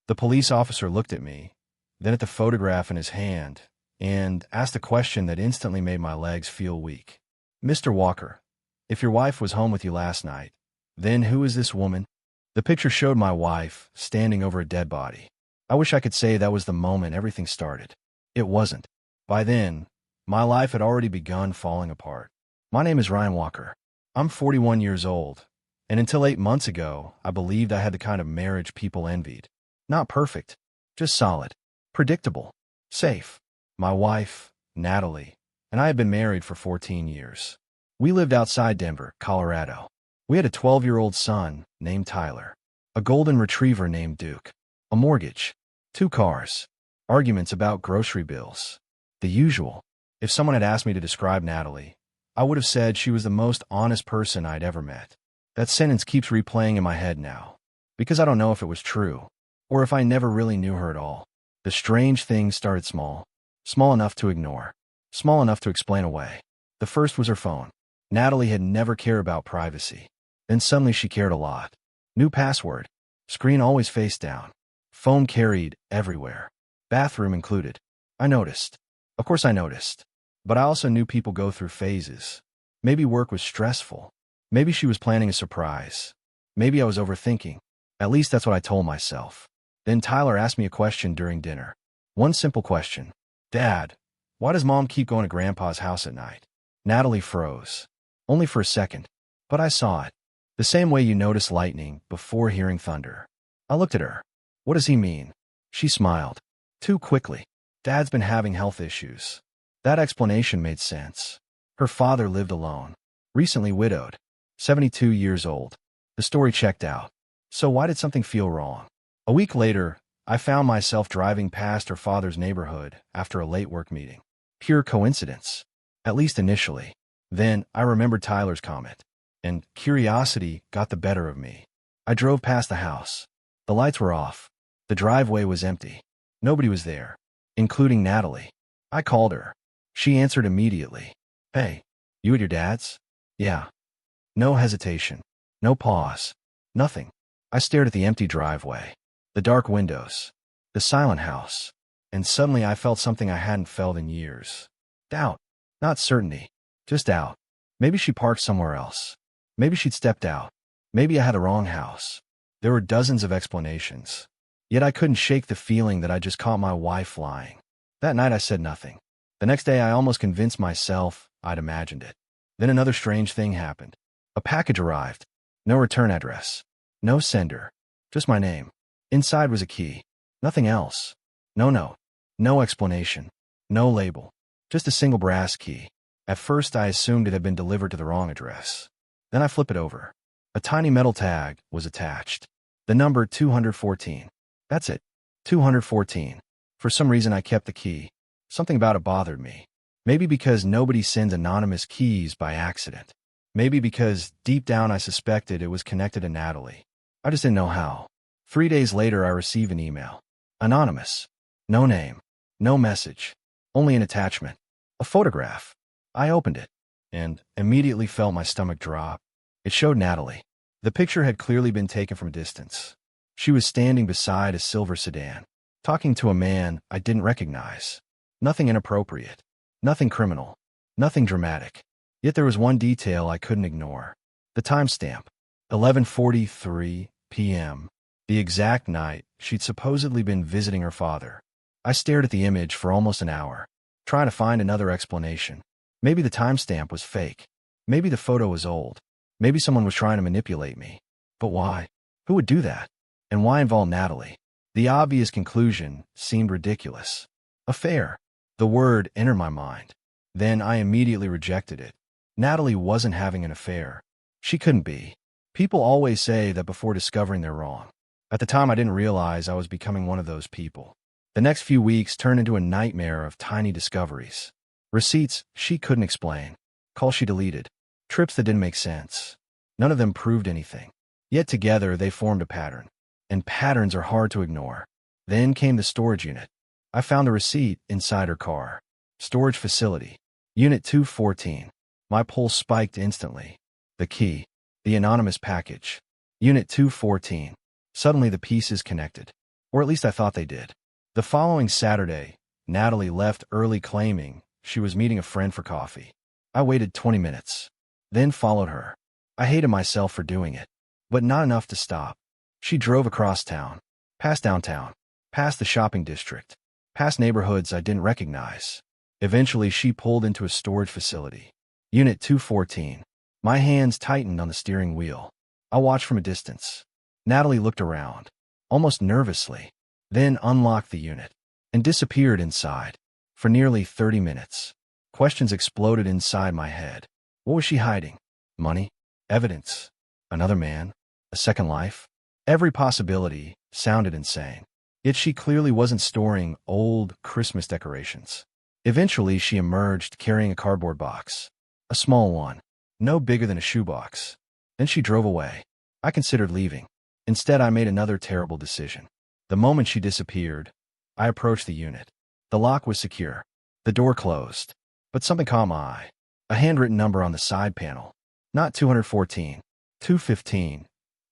The police officer looked at me, then at the photograph in his hand, and asked a question that instantly made my legs feel weak. "Mr. Walker, if your wife was home with you last night, then who is this woman?" The picture showed my wife standing over a dead body. I wish I could say that was the moment everything started. It wasn't. By then, my life had already begun falling apart. My name is Ryan Walker. I'm 41 years old, and until 8 months ago, I believed I had the kind of marriage people envied. Not perfect, just solid, predictable, safe. My wife, Natalie, and I had been married for 14 years. We lived outside Denver, Colorado. We had a 12-year-old son named Tyler, a golden retriever named Duke, a mortgage, 2 cars, arguments about grocery bills. The usual. If someone had asked me to describe Natalie, I would have said she was the most honest person I'd ever met. That sentence keeps replaying in my head now, because I don't know if it was true, or if I never really knew her at all. The strange things started small. Small enough to ignore. Small enough to explain away. The first was her phone. Natalie had never cared about privacy. Then suddenly she cared a lot. New password. Screen always face down. Phone carried everywhere. Bathroom included. I noticed. Of course I noticed. But I also knew people go through phases. Maybe work was stressful. Maybe she was planning a surprise. Maybe I was overthinking. At least that's what I told myself. Then Tyler asked me a question during dinner. One simple question. "Dad, why does Mom keep going to Grandpa's house at night?" Natalie froze. Only for a second. But I saw it. The same way you notice lightning before hearing thunder. I looked at her. "What does he mean?" She smiled. Too quickly. "Dad's been having health issues." That explanation made sense. Her father lived alone. Recently widowed. 72 years old. The story checked out. So why did something feel wrong? A week later, I found myself driving past her father's neighborhood after a late work meeting. Pure coincidence. At least initially. Then I remembered Tyler's comment, and curiosity got the better of me. I drove past the house. The lights were off. The driveway was empty. Nobody was there, including Natalie. I called her. She answered immediately. "Hey, you at your dad's?" "Yeah." No hesitation. No pause. Nothing. I stared at the empty driveway, the dark windows, the silent house, and suddenly I felt something I hadn't felt in years. Doubt. Not certainty. Just doubt. Maybe she parked somewhere else. Maybe she'd stepped out. Maybe I had the wrong house. There were dozens of explanations. Yet I couldn't shake the feeling that I just caught my wife lying. That night I said nothing. The next day I almost convinced myself I'd imagined it. Then another strange thing happened. A package arrived. No return address. No sender. Just my name. Inside was a key. Nothing else. No note. No explanation. No label. Just a single brass key. At first I assumed it had been delivered to the wrong address. Then I flip it over. A tiny metal tag was attached. The number 214. That's it. 214. For some reason I kept the key. Something about it bothered me. Maybe because nobody sends anonymous keys by accident. Maybe because deep down I suspected it was connected to Natalie. I just didn't know how. 3 days later I received an email. Anonymous. No name. No message. Only an attachment. A photograph. I opened it and immediately felt my stomach drop. It showed Natalie. The picture had clearly been taken from a distance. She was standing beside a silver sedan, talking to a man I didn't recognize. Nothing inappropriate. Nothing criminal. Nothing dramatic. Yet there was one detail I couldn't ignore. The timestamp. 11:43 p.m. The exact night she'd supposedly been visiting her father. I stared at the image for almost an hour, trying to find another explanation. Maybe the timestamp was fake. Maybe the photo was old. Maybe someone was trying to manipulate me. But why? Who would do that? And why involve Natalie? The obvious conclusion seemed ridiculous. Affair. The word entered my mind. Then I immediately rejected it. Natalie wasn't having an affair. She couldn't be. People always say that before discovering they're wrong. At the time I didn't realize I was becoming one of those people. The next few weeks turned into a nightmare of tiny discoveries. Receipts she couldn't explain. Calls she deleted. Trips that didn't make sense. None of them proved anything. Yet together they formed a pattern. And patterns are hard to ignore. Then came the storage unit. I found the receipt inside her car. Storage facility. Unit 214. My pulse spiked instantly. The key. The anonymous package. Unit 214. Suddenly the pieces connected. Or at least I thought they did. The following Saturday, Natalie left early claiming she was meeting a friend for coffee. I waited 20 minutes, then followed her. I hated myself for doing it, but not enough to stop. She drove across town, past downtown, past the shopping district, past neighborhoods I didn't recognize. Eventually, she pulled into a storage facility. Unit 214. My hands tightened on the steering wheel. I watched from a distance. Natalie looked around, almost nervously, then unlocked the unit and disappeared inside. For nearly 30 minutes, questions exploded inside my head. What was she hiding? Money? Evidence? Another man? A second life? Every possibility sounded insane. Yet she clearly wasn't storing old Christmas decorations. Eventually, she emerged carrying a cardboard box. A small one, no bigger than a shoebox. Then she drove away. I considered leaving. Instead, I made another terrible decision. The moment she disappeared, I approached the unit. The lock was secure. The door closed. But something caught my eye. A handwritten number on the side panel. Not 214, 215.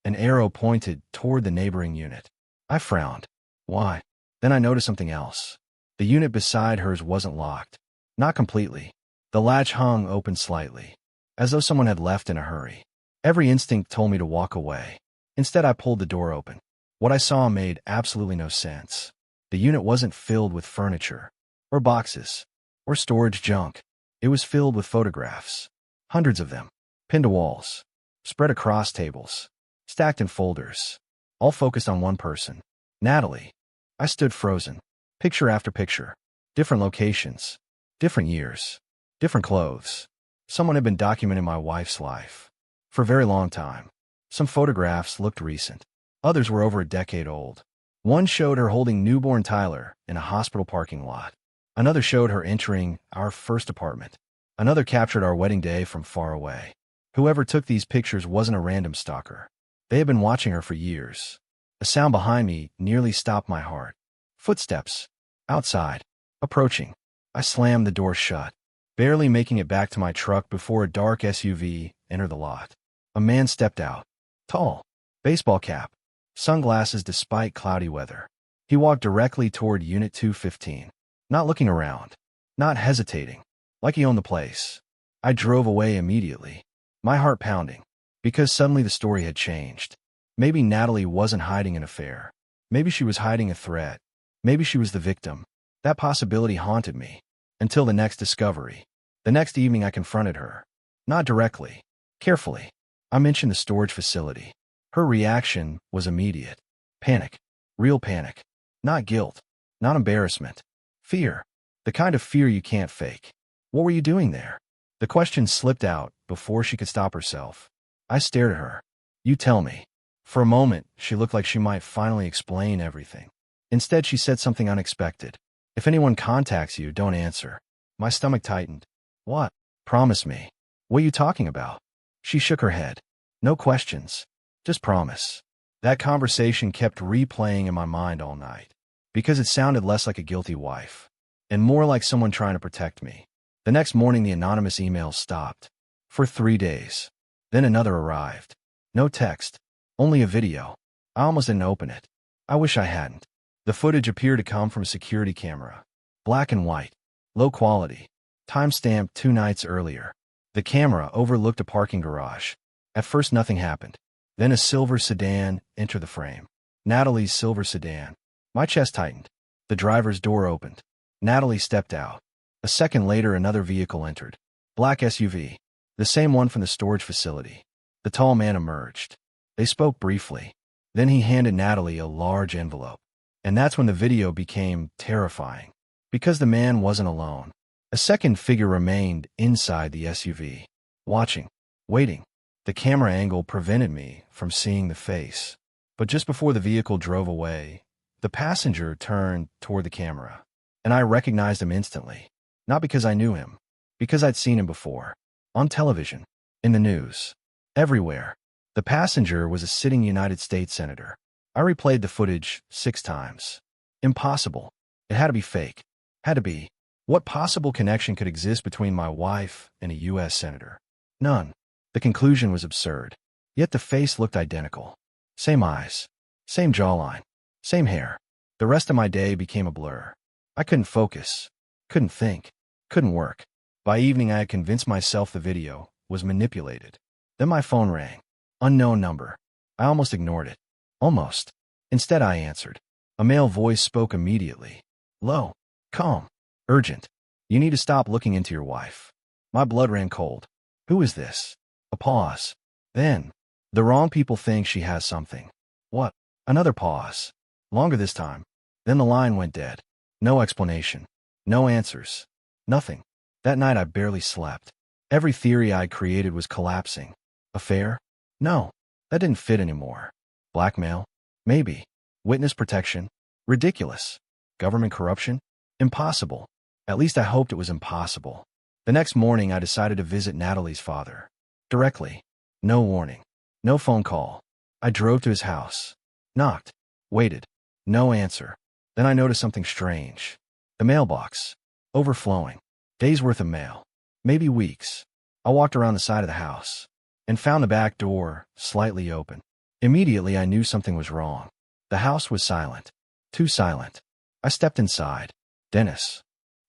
An arrow pointed toward the neighboring unit. I frowned. Why? Then I noticed something else. The unit beside hers wasn't locked. Not completely. The latch hung open slightly, as though someone had left in a hurry. Every instinct told me to walk away. Instead, I pulled the door open. What I saw made absolutely no sense. The unit wasn't filled with furniture, or boxes, or storage junk. It was filled with photographs. Hundreds of them, pinned to walls, spread across tables, stacked in folders, all focused on one person. Natalie. I stood frozen. Picture after picture. Different locations. Different years. Different clothes. Someone had been documenting my wife's life for a very long time. Some photographs looked recent. Others were over a decade old. One showed her holding newborn Tyler in a hospital parking lot. Another showed her entering our first apartment. Another captured our wedding day from far away. Whoever took these pictures wasn't a random stalker. They had been watching her for years. A sound behind me nearly stopped my heart. Footsteps. Outside. Approaching. I slammed the door shut, barely making it back to my truck before a dark SUV entered the lot. A man stepped out. Tall. Baseball cap. Sunglasses despite cloudy weather. He walked directly toward Unit 215. Not looking around. Not hesitating. Like he owned the place. I drove away immediately, my heart pounding, because suddenly the story had changed. Maybe Natalie wasn't hiding an affair. Maybe she was hiding a threat. Maybe she was the victim. That possibility haunted me. Until the next discovery. The next evening I confronted her. Not directly. Carefully. I mentioned the storage facility. Her reaction was immediate. Panic. Real panic. Not guilt. Not embarrassment. Fear. The kind of fear you can't fake. What were you doing there? The question slipped out before she could stop herself. I stared at her. You tell me. For a moment, she looked like she might finally explain everything. Instead, she said something unexpected. If anyone contacts you, don't answer. My stomach tightened. What? Promise me. What are you talking about? She shook her head. No questions. Just promise. That conversation kept replaying in my mind all night, because it sounded less like a guilty wife, and more like someone trying to protect me. The next morning, the anonymous email stopped. For 3 days. Then another arrived. No text. Only a video. I almost didn't open it. I wish I hadn't. The footage appeared to come from a security camera. Black and white. Low quality. Time-stamped 2 nights earlier. The camera overlooked a parking garage. At first, nothing happened. Then a silver sedan entered the frame. Natalie's silver sedan. My chest tightened. The driver's door opened. Natalie stepped out. A second later, another vehicle entered. Black SUV. The same one from the storage facility. The tall man emerged. They spoke briefly. Then he handed Natalie a large envelope. And that's when the video became terrifying. Because the man wasn't alone. A second figure remained inside the SUV. Watching. Waiting. The camera angle prevented me from seeing the face. But just before the vehicle drove away, the passenger turned toward the camera. And I recognized him instantly. Not because I knew him. Because I'd seen him before. On television. In the news. Everywhere. The passenger was a sitting United States senator. I replayed the footage 6 times. Impossible. It had to be fake. Had to be. What possible connection could exist between my wife and a U.S. senator? None. The conclusion was absurd. Yet the face looked identical. Same eyes. Same jawline. Same hair. The rest of my day became a blur. I couldn't focus, couldn't think, couldn't work. By evening, I had convinced myself the video was manipulated. Then my phone rang. Unknown number. I almost ignored it. Almost. Instead, I answered. A male voice spoke immediately. Low, calm, urgent. You need to stop looking into your wife. My blood ran cold. Who is this? A pause. Then, the wrong people think she has something. What? Another pause. Longer this time. Then the line went dead. No explanation. No answers. Nothing. That night I barely slept. Every theory I created was collapsing. Affair? No. That didn't fit anymore. Blackmail? Maybe. Witness protection? Ridiculous. Government corruption? Impossible. At least I hoped it was impossible. The next morning I decided to visit Natalie's father. Directly. No warning. No phone call. I drove to his house. Knocked. Waited. No answer. Then I noticed something strange. The mailbox. Overflowing. Days worth of mail. Maybe weeks. I walked around the side of the house and found the back door slightly open. Immediately I knew something was wrong. The house was silent. Too silent. I stepped inside. Dennis.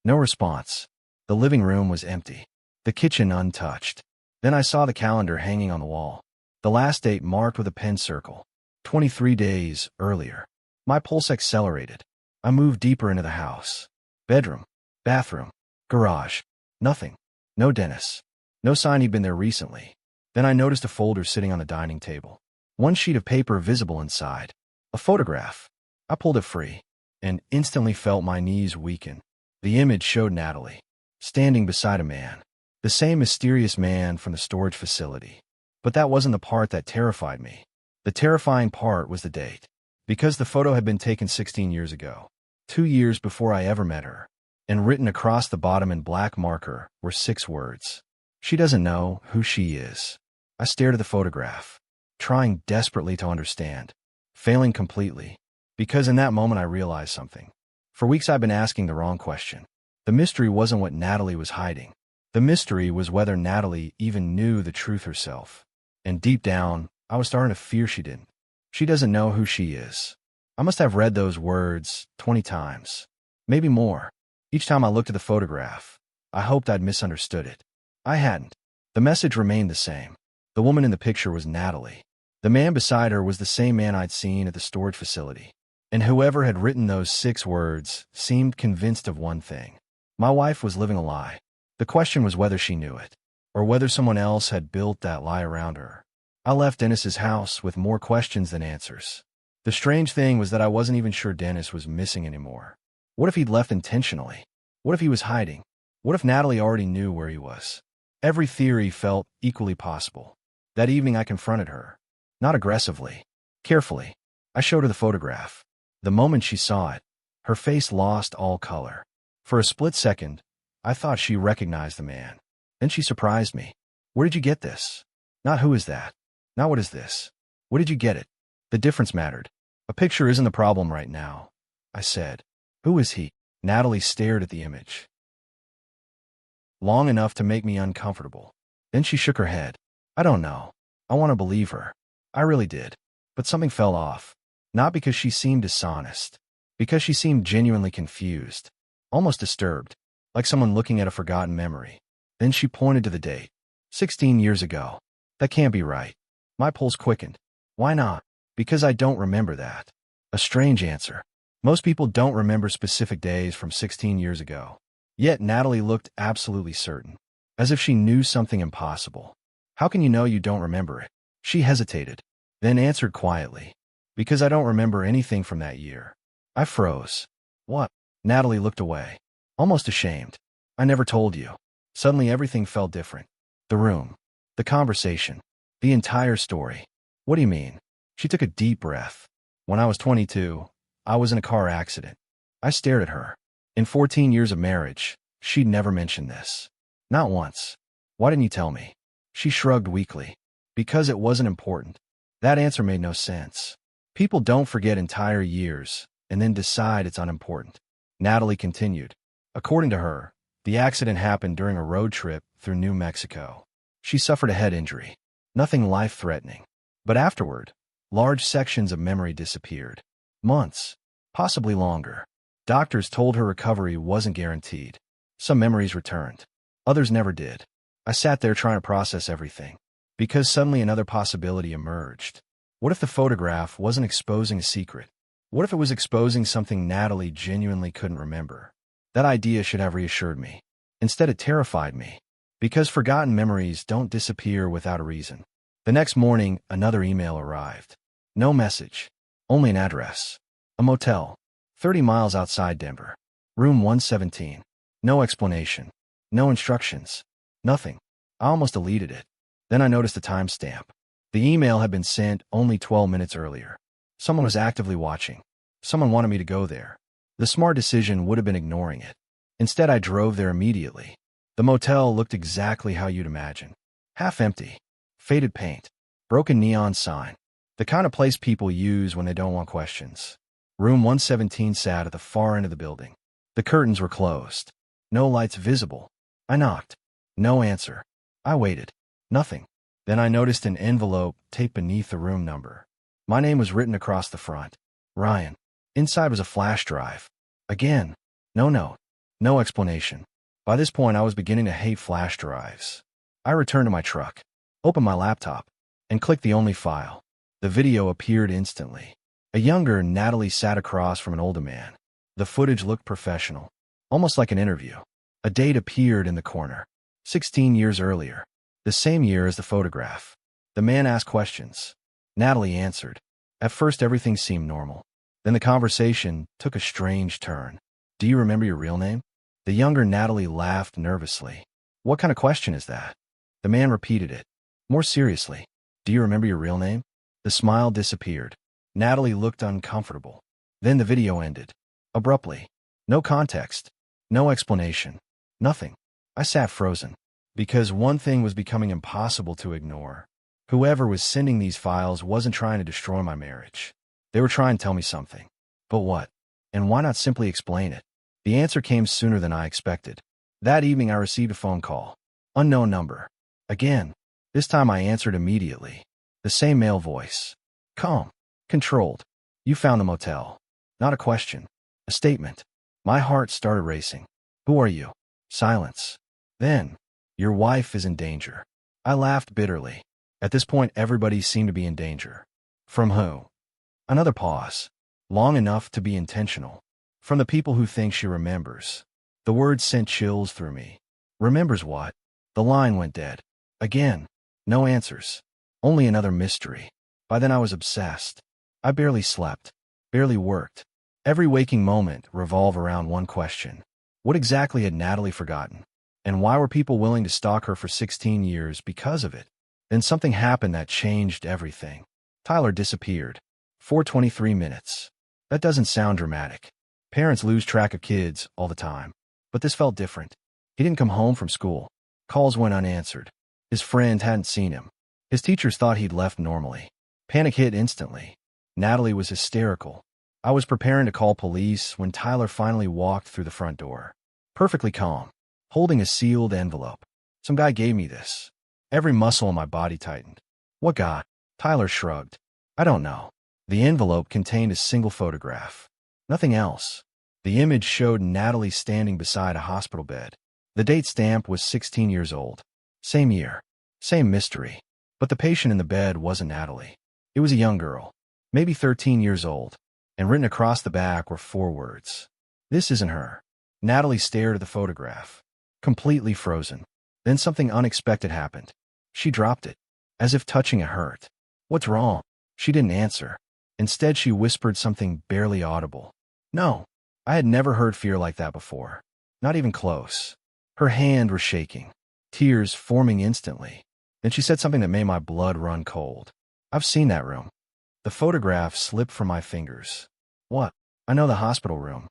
No response. The living room was empty. The kitchen untouched. Then I saw the calendar hanging on the wall. The last date marked with a pen circle. 23 days earlier. My pulse accelerated. I moved deeper into the house. Bedroom. Bathroom. Garage. Nothing. No Dennis. No sign he'd been there recently. Then I noticed a folder sitting on the dining table. One sheet of paper visible inside. A photograph. I pulled it free and instantly felt my knees weaken. The image showed Natalie, standing beside a man. The same mysterious man from the storage facility. But that wasn't the part that terrified me. The terrifying part was the date. Because the photo had been taken 16 years ago. 2 years before I ever met her. And written across the bottom in black marker were 6 words. She doesn't know who she is. I stared at the photograph, trying desperately to understand, failing completely, because in that moment I realized something. For weeks I've been asking the wrong question. The mystery wasn't what Natalie was hiding. The mystery was whether Natalie even knew the truth herself. And deep down, I was starting to fear she didn't. She doesn't know who she is. I must have read those words 20 times, maybe more. Each time I looked at the photograph, I hoped I'd misunderstood it. I hadn't. The message remained the same. The woman in the picture was Natalie. The man beside her was the same man I'd seen at the storage facility. And whoever had written those 6 words seemed convinced of one thing. My wife was living a lie. The question was whether she knew it, or whether someone else had built that lie around her. I left Dennis's house with more questions than answers. The strange thing was that I wasn't even sure Dennis was missing anymore. What if he'd left intentionally? What if he was hiding? What if Natalie already knew where he was? Every theory felt equally possible. That evening I confronted her. Not aggressively. Carefully. I showed her the photograph. The moment she saw it, her face lost all color. For a split second, I thought she recognized the man. Then she surprised me. Where did you get this? Not who is that? Not what is this? Where did you get it? The difference mattered. A picture isn't the problem right now, I said. Who is he? Natalie stared at the image. Long enough to make me uncomfortable. Then she shook her head. I don't know. I want to believe her. I really did. But something fell off. Not because she seemed dishonest. Because she seemed genuinely confused. Almost disturbed. Like someone looking at a forgotten memory. Then she pointed to the date. 16 years ago. That can't be right. My pulse quickened. Why not? Because I don't remember that. A strange answer. Most people don't remember specific days from 16 years ago. Yet Natalie looked absolutely certain. As if she knew something impossible. How can you know you don't remember it? She hesitated, then answered quietly. Because I don't remember anything from that year. I froze. What? Natalie looked away. Almost ashamed. I never told you. Suddenly everything felt different. The room. The conversation. The entire story. What do you mean? She took a deep breath. When I was 22, I was in a car accident. I stared at her. In 14 years of marriage, she'd never mentioned this. Not once. Why didn't you tell me? She shrugged weakly. Because it wasn't important. That answer made no sense. People don't forget entire years and then decide it's unimportant. Natalie continued. According to her, the accident happened during a road trip through New Mexico. She suffered a head injury. Nothing life-threatening. But afterward, large sections of memory disappeared. Months. possibly longer. Doctors told her recovery wasn't guaranteed. Some memories returned. Others never did. I sat there trying to process everything. Because suddenly another possibility emerged. What if the photograph wasn't exposing a secret? What if it was exposing something Natalie genuinely couldn't remember? That idea should have reassured me. Instead, it terrified me. Because forgotten memories don't disappear without a reason. The next morning, another email arrived. No message. Only an address. A motel. 30 miles outside Denver. Room 117. No explanation. No instructions. Nothing. I almost deleted it. Then I noticed the timestamp. The email had been sent only 12 minutes earlier. Someone was actively watching. Someone wanted me to go there. The smart decision would have been ignoring it. Instead, I drove there immediately. The motel looked exactly how you'd imagine. Half empty. Faded paint. Broken neon sign. The kind of place people use when they don't want questions. Room 117 sat at the far end of the building. The curtains were closed. No lights visible. I knocked. No answer. I waited. Nothing. Then I noticed an envelope taped beneath the room number. My name was written across the front. Ryan. Inside was a flash drive. Again. No note. No explanation. By this point, I was beginning to hate flash drives. I returned to my truck, opened my laptop, and clicked the only file. The video appeared instantly. A younger Natalie sat across from an older man. The footage looked professional, almost like an interview. A date appeared in the corner. 16 years earlier. The same year as the photograph. The man asked questions. Natalie answered. At first, everything seemed normal. Then the conversation took a strange turn. Do you remember your real name? The younger Natalie laughed nervously. What kind of question is that? The man repeated it. More seriously. Do you remember your real name? The smile disappeared. Natalie looked uncomfortable. Then the video ended. Abruptly. No context. No explanation. Nothing. I sat frozen. Because one thing was becoming impossible to ignore. Whoever was sending these files wasn't trying to destroy my marriage. They were trying to tell me something. But what? And why not simply explain it? The answer came sooner than I expected. That evening I received a phone call. Unknown number. Again. This time I answered immediately. The same male voice. Calm. Controlled. You found the motel. Not a question. A statement. My heart started racing. Who are you? Silence. Then. Your wife is in danger. I laughed bitterly. At this point, everybody seemed to be in danger. From who? Another pause. Long enough to be intentional. From the people who think she remembers. The words sent chills through me. Remembers what? The line went dead. Again. No answers. Only another mystery. By then I was obsessed. I barely slept. Barely worked. Every waking moment revolved around one question. What exactly had Natalie forgotten? And why were people willing to stalk her for 16 years because of it? Then something happened that changed everything. Tyler disappeared. 4:23 minutes. That doesn't sound dramatic. Parents lose track of kids all the time. But this felt different. He didn't come home from school. Calls went unanswered. His friend hadn't seen him. His teachers thought he'd left normally. Panic hit instantly. Natalie was hysterical. I was preparing to call police when Tyler finally walked through the front door. Perfectly calm. Holding a sealed envelope. Some guy gave me this. Every muscle in my body tightened. What guy? Tyler shrugged. I don't know. The envelope contained a single photograph. Nothing else. The image showed Natalie standing beside a hospital bed. The date stamp was 16 years old. Same year. Same mystery. But the patient in the bed wasn't Natalie. It was a young girl. Maybe 13 years old. And written across the back were 4 words. This isn't her. Natalie stared at the photograph. Completely frozen. Then something unexpected happened. She dropped it. As if touching it hurt. What's wrong? She didn't answer. Instead, she whispered something barely audible. No. I had never heard fear like that before. Not even close. Her hand was shaking. Tears forming instantly. Then she said something that made my blood run cold. I've seen that room. The photograph slipped from my fingers. What? I know the hospital room.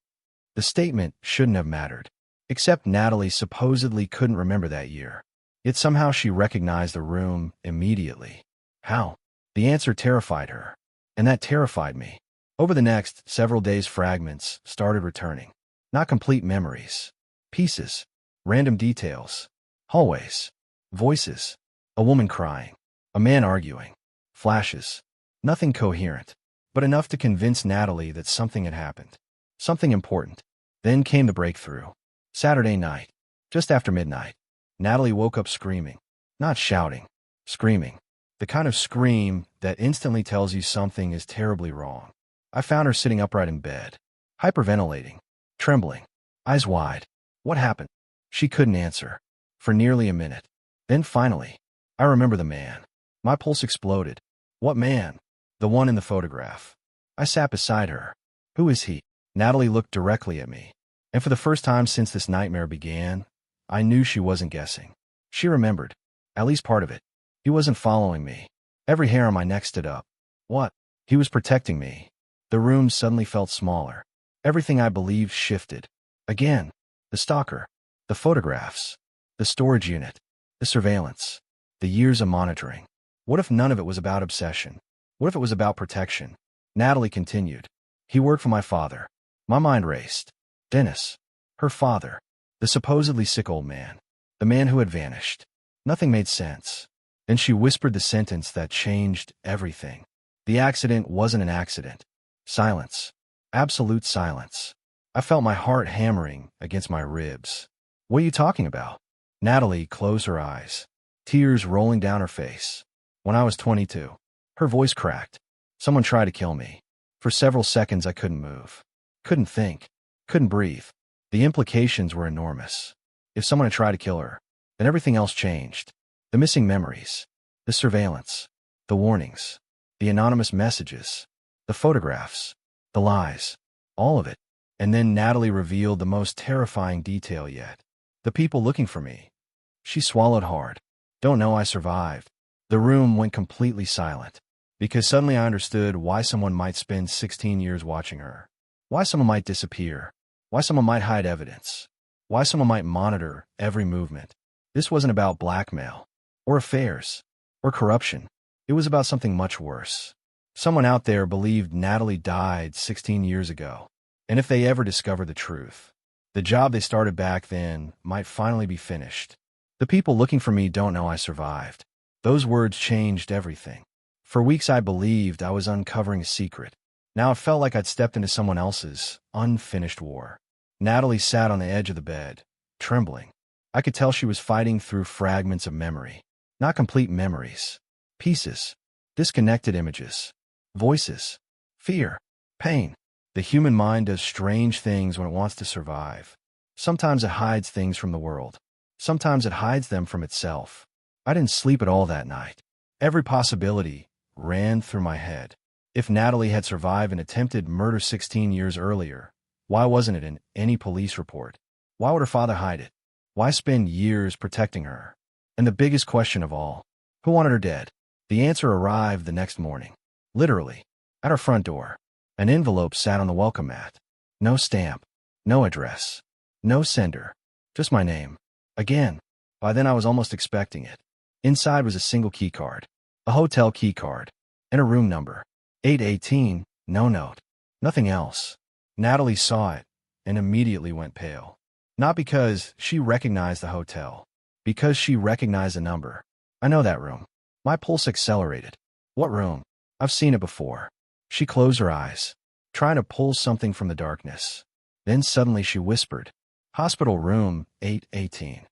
The statement shouldn't have mattered. Except Natalie supposedly couldn't remember that year. Yet somehow she recognized the room immediately. How? The answer terrified her. And that terrified me. Over the next several days, fragments started returning. Not complete memories. Pieces. Random details. Hallways. Voices. A woman crying. A man arguing. Flashes. Nothing coherent. but enough to convince Natalie that something had happened. Something important. Then came the breakthrough. Saturday night, just after midnight, Natalie woke up screaming. Not shouting, screaming. The kind of scream that instantly tells you something is terribly wrong. I found her sitting upright in bed, hyperventilating, trembling, eyes wide. What happened? She couldn't answer. For nearly a minute. Then finally, I remember the man. My pulse exploded. What man? The one in the photograph. I sat beside her. Who is he? Natalie looked directly at me. And for the first time since this nightmare began, I knew she wasn't guessing. She remembered. At least part of it. He wasn't following me. Every hair on my neck stood up. What? He was protecting me. The room suddenly felt smaller. Everything I believed shifted. Again. The stalker. The photographs. The storage unit. The surveillance. The years of monitoring. What if none of it was about obsession? What if it was about protection? Natalie continued. He worked for my father. My mind raced. Dennis. Her father. The supposedly sick old man. The man who had vanished. Nothing made sense. Then she whispered the sentence that changed everything. The accident wasn't an accident. Silence. Absolute silence. I felt my heart hammering against my ribs. What are you talking about? Natalie closed her eyes. Tears rolling down her face. When I was 22. Her voice cracked. Someone tried to kill me. For several seconds I couldn't move. Couldn't think. Couldn't breathe. The implications were enormous. If someone had tried to kill her, then everything else changed. The missing memories. The surveillance. The warnings. The anonymous messages. The photographs. The lies. All of it. And then Natalie revealed the most terrifying detail yet. The people looking for me. She swallowed hard. Don't know I survived. The room went completely silent. Because suddenly I understood why someone might spend 16 years watching her. Why someone might disappear. Why someone might hide evidence. Why someone might monitor every movement. This wasn't about blackmail. Or affairs. Or corruption. It was about something much worse. Someone out there believed Natalie died 16 years ago. And if they ever discovered the truth, the job they started back then might finally be finished. The people looking for me don't know I survived. Those words changed everything. For weeks I believed I was uncovering a secret. Now it felt like I'd stepped into someone else's unfinished war. Natalie sat on the edge of the bed, trembling. I could tell she was fighting through fragments of memory. Not complete memories. Pieces. Disconnected images. Voices. Fear. Pain. The human mind does strange things when it wants to survive. Sometimes it hides things from the world. Sometimes it hides them from itself. I didn't sleep at all that night. Every possibility ran through my head. If Natalie had survived an attempted murder 16 years earlier, why wasn't it in any police report? Why would her father hide it? Why spend years protecting her? And the biggest question of all, who wanted her dead? The answer arrived the next morning. Literally. At her front door. An envelope sat on the welcome mat. No stamp. No address. No sender. Just my name. Again. By then I was almost expecting it. Inside was a single key card. A hotel key card. And a room number. 818, no note. Nothing else. Natalie saw it and immediately went pale. Not because she recognized the hotel. Because she recognized the number. I know that room. My pulse accelerated. What room? I've seen it before. She closed her eyes, trying to pull something from the darkness. Then suddenly she whispered, Hospital room 818.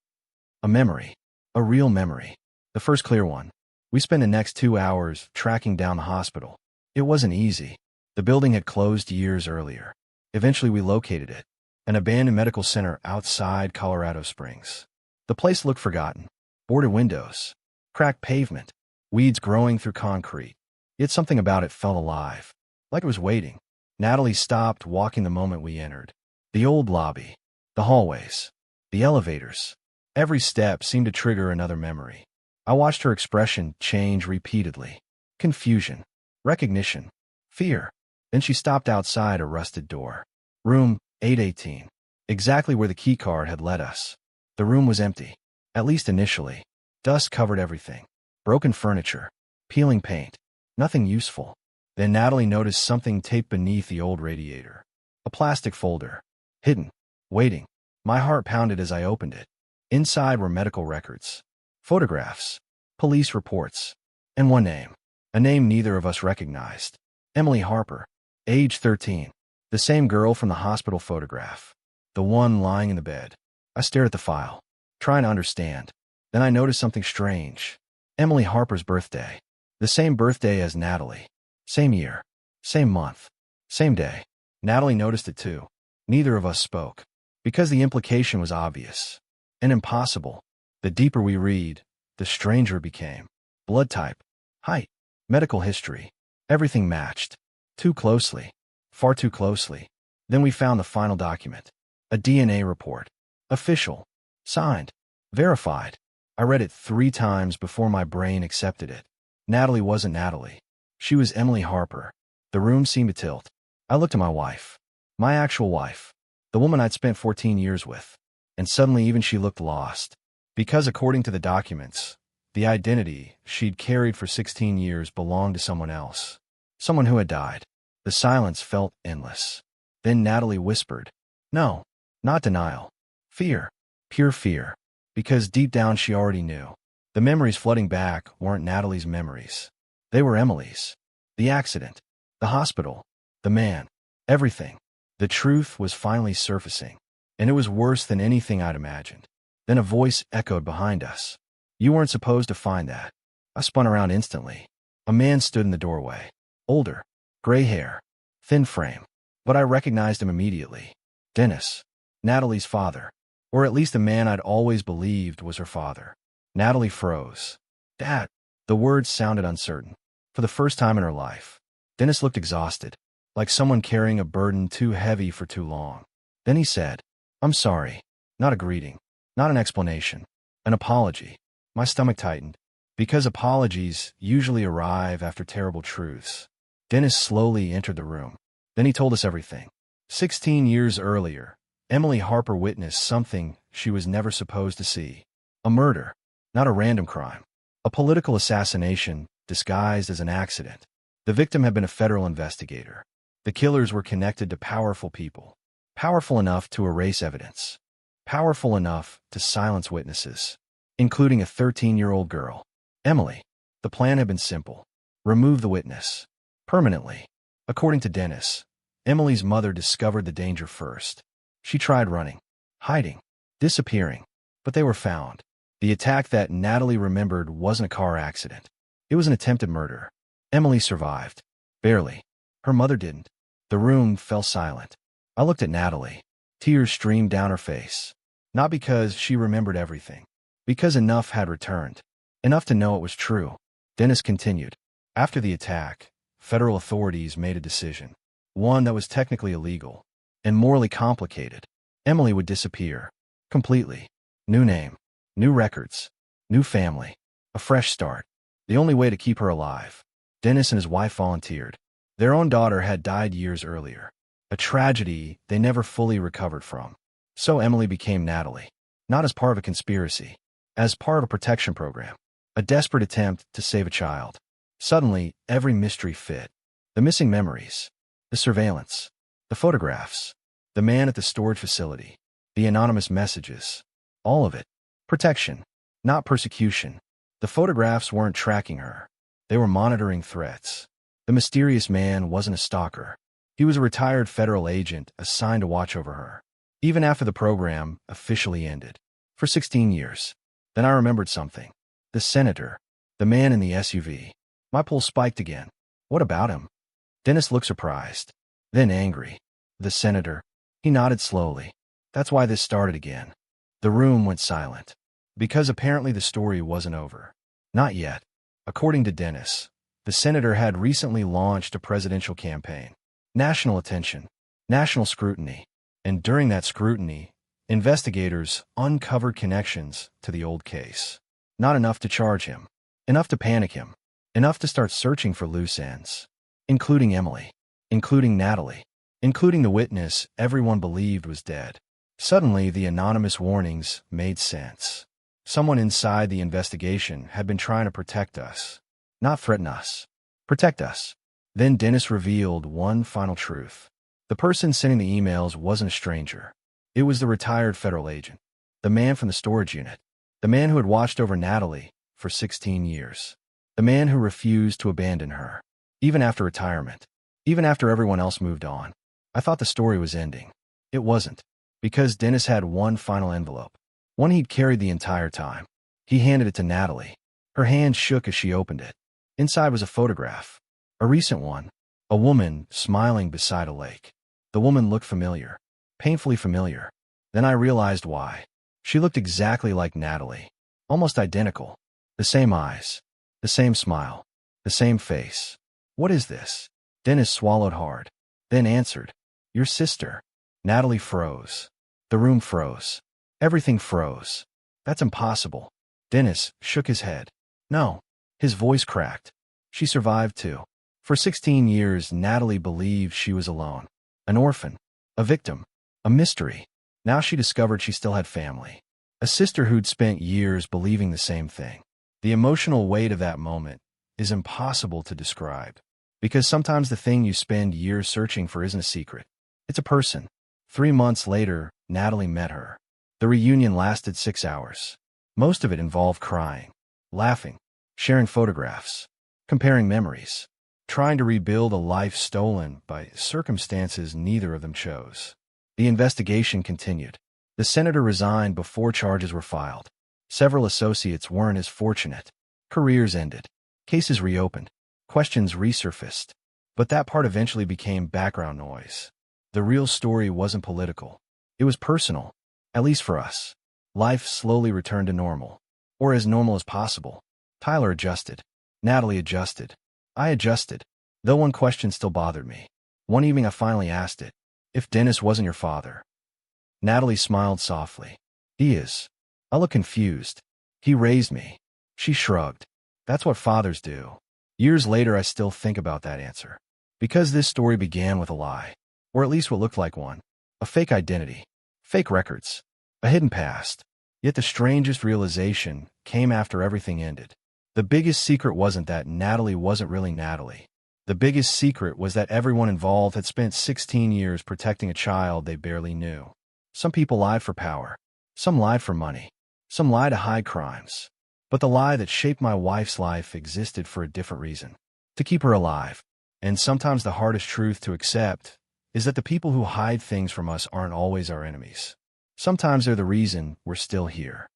A memory. A real memory. The first clear one. We spent the next 2 hours tracking down the hospital. It wasn't easy. The building had closed years earlier. Eventually we located it. An abandoned medical center outside Colorado Springs. The place looked forgotten. Boarded windows. Cracked pavement. Weeds growing through concrete. Yet something about it felt alive. Like it was waiting. Natalie stopped walking the moment we entered. The old lobby. The hallways. The elevators. Every step seemed to trigger another memory. I watched her expression change repeatedly. Confusion. Recognition. Fear. Then she stopped outside a rusted door. Room 818. Exactly where the key card had led us. The room was empty. At least initially. Dust covered everything. Broken furniture. Peeling paint. Nothing useful. Then Natalie noticed something taped beneath the old radiator. A plastic folder. Hidden. Waiting. My heart pounded as I opened it. Inside were medical records. Photographs. Police reports. And one name. A name neither of us recognized. Emily Harper, age 13. The same girl from the hospital photograph. The one lying in the bed. I stared at the file, trying to understand. Then I noticed something strange. Emily Harper's birthday. The same birthday as Natalie. Same year. Same month. Same day. Natalie noticed it too. Neither of us spoke. Because the implication was obvious. And impossible. The deeper we read, the stranger it became. Blood type. Height. Medical history. Everything matched. Too closely. Far too closely. Then we found the final document. A DNA report. Official. Signed. Verified. I read it 3 times before my brain accepted it. Natalie wasn't Natalie. She was Emily Harper. The room seemed to tilt. I looked at my wife. My actual wife. The woman I'd spent 14 years with. And suddenly even she looked lost. Because according to the documents, the identity she'd carried for 16 years belonged to someone else. Someone who had died. The silence felt endless. Then Natalie whispered, "No, not denial. Fear. Pure fear." Because deep down she already knew. The memories flooding back weren't Natalie's memories. They were Emily's. The accident. The hospital. The man. Everything. The truth was finally surfacing. And it was worse than anything I'd imagined. Then a voice echoed behind us. "You weren't supposed to find that." I spun around instantly. A man stood in the doorway. Older. Gray hair. Thin frame. But I recognized him immediately. Dennis. Natalie's father. Or at least the man I'd always believed was her father. Natalie froze. "Dad." The words sounded uncertain. For the first time in her life. Dennis looked exhausted. Like someone carrying a burden too heavy for too long. Then he said, "I'm sorry." Not a greeting. Not an explanation. An apology. My stomach tightened. Because apologies usually arrive after terrible truths. Dennis slowly entered the room. Then he told us everything. 16 years earlier, Emily Harper witnessed something she was never supposed to see. A murder. Not a random crime. A political assassination disguised as an accident. The victim had been a federal investigator. The killers were connected to powerful people. Powerful enough to erase evidence. Powerful enough to silence witnesses. Including a 13-year-old girl. Emily. The plan had been simple. Remove the witness. Permanently. According to Dennis, Emily's mother discovered the danger first. She tried running. Hiding. Disappearing. But they were found. The attack that Natalie remembered wasn't a car accident. It was an attempted murder. Emily survived. Barely. Her mother didn't. The room fell silent. I looked at Natalie. Tears streamed down her face. Not because she remembered everything. Because enough had returned. Enough to know it was true. Dennis continued. After the attack, federal authorities made a decision. One that was technically illegal. And morally complicated. Emily would disappear. Completely. New name. New records. New family. A fresh start. The only way to keep her alive. Dennis and his wife volunteered. Their own daughter had died years earlier. A tragedy they never fully recovered from. So Emily became Natalie. Not as part of a conspiracy. As part of a protection program. A desperate attempt to save a child. Suddenly, every mystery fit. The missing memories. The surveillance. The photographs. The man at the storage facility. The anonymous messages. All of it. Protection. Not persecution. The photographs weren't tracking her. They were monitoring threats. The mysterious man wasn't a stalker. He was a retired federal agent assigned to watch over her. Even after the program officially ended. For 16 years. Then I remembered something. The senator. The man in the SUV. My pulse spiked again. What about him? Dennis looked surprised. Then angry. The senator. He nodded slowly. That's why this started again. The room went silent. Because apparently the story wasn't over. Not yet. According to Dennis, the senator had recently launched a presidential campaign. National attention. National scrutiny. And during that scrutiny, investigators uncovered connections to the old case. Not enough to charge him. Enough to panic him. Enough to start searching for loose ends. Including Emily. Including Natalie. Including the witness everyone believed was dead. Suddenly, the anonymous warnings made sense. Someone inside the investigation had been trying to protect us. Not threaten us. Protect us. Then Dennis revealed one final truth. The person sending the emails wasn't a stranger. It was the retired federal agent. The man from the storage unit. The man who had watched over Natalie for 16 years. The man who refused to abandon her. Even after retirement. Even after everyone else moved on, I thought the story was ending. It wasn't. Because Dennis had one final envelope. One he'd carried the entire time. He handed it to Natalie. Her hand shook as she opened it. Inside was a photograph. A recent one. A woman smiling beside a lake. The woman looked familiar. Painfully familiar. Then I realized why. She looked exactly like Natalie. Almost identical. The same eyes. The same smile. The same face. What is this? Dennis swallowed hard. Then answered. Your sister. Natalie froze. The room froze. Everything froze. That's impossible. Dennis shook his head. No. His voice cracked. She survived too. For 16 years, Natalie believed she was alone. An orphan. A victim. A mystery. Now she discovered she still had family. A sister who'd spent years believing the same thing. The emotional weight of that moment is impossible to describe. Because sometimes the thing you spend years searching for isn't a secret. It's a person. 3 months later, Natalie met her. The reunion lasted 6 hours. Most of it involved crying, laughing, sharing photographs, comparing memories, trying to rebuild a life stolen by circumstances neither of them chose. The investigation continued. The senator resigned before charges were filed. Several associates weren't as fortunate. Careers ended. Cases reopened. Questions resurfaced. But that part eventually became background noise. The real story wasn't political. It was personal. At least for us. Life slowly returned to normal. Or as normal as possible. Tyler adjusted. Natalie adjusted. I adjusted. Though one question still bothered me. One evening I finally asked it. If Dennis wasn't your father. Natalie smiled softly. He is. I looked confused. He raised me. She shrugged. That's what fathers do. Years later I still think about that answer. Because this story began with a lie. Or at least what looked like one. A fake identity. Fake records. A hidden past. Yet the strangest realization came after everything ended. The biggest secret wasn't that Natalie wasn't really Natalie. The biggest secret was that everyone involved had spent 16 years protecting a child they barely knew. Some people lied for power. Some lied for money. Some lied to hide crimes. But the lie that shaped my wife's life existed for a different reason. To keep her alive. And sometimes the hardest truth to accept is that the people who hide things from us aren't always our enemies. Sometimes they're the reason we're still here.